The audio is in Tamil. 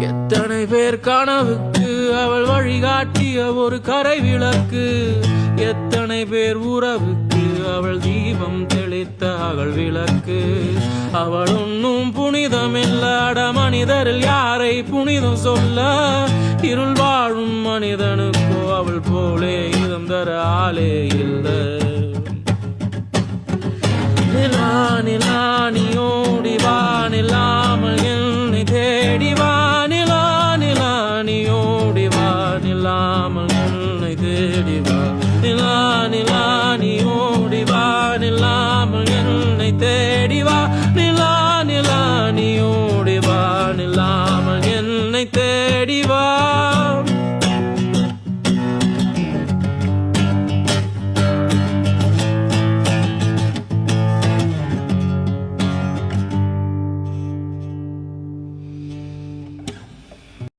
எத்தனை பேர் கனவுக்கு அவள் வழிகாட்டிய ஒரு கரை விளக்கு, எத்தனை பேர் உறவுக்கு அவள் தீபம் தெளித்த அகல் விளக்கு. அவள் ஒன்னும் புனிதமில்லாட மனிதரில் யாரை புனிதம் சொல்ல, இருள் வாழும் மனிதனுக்கோ அவள் போலே இதம் தர ஆளே இல்லை. நிலா நிலா நீ ஓடி வா, நிலாமல் என்னை தேடி வா. நிலா நிலா நீ ஓடி வா, நிலாமல் என்னை தேடி வா. நிலா நிலா நீ ஓடி வா, நிலாமல் என்னை தேடி வா. நிலா நிலா நீ ஓடி வா, நிலாமல் என்னை தேடி வா.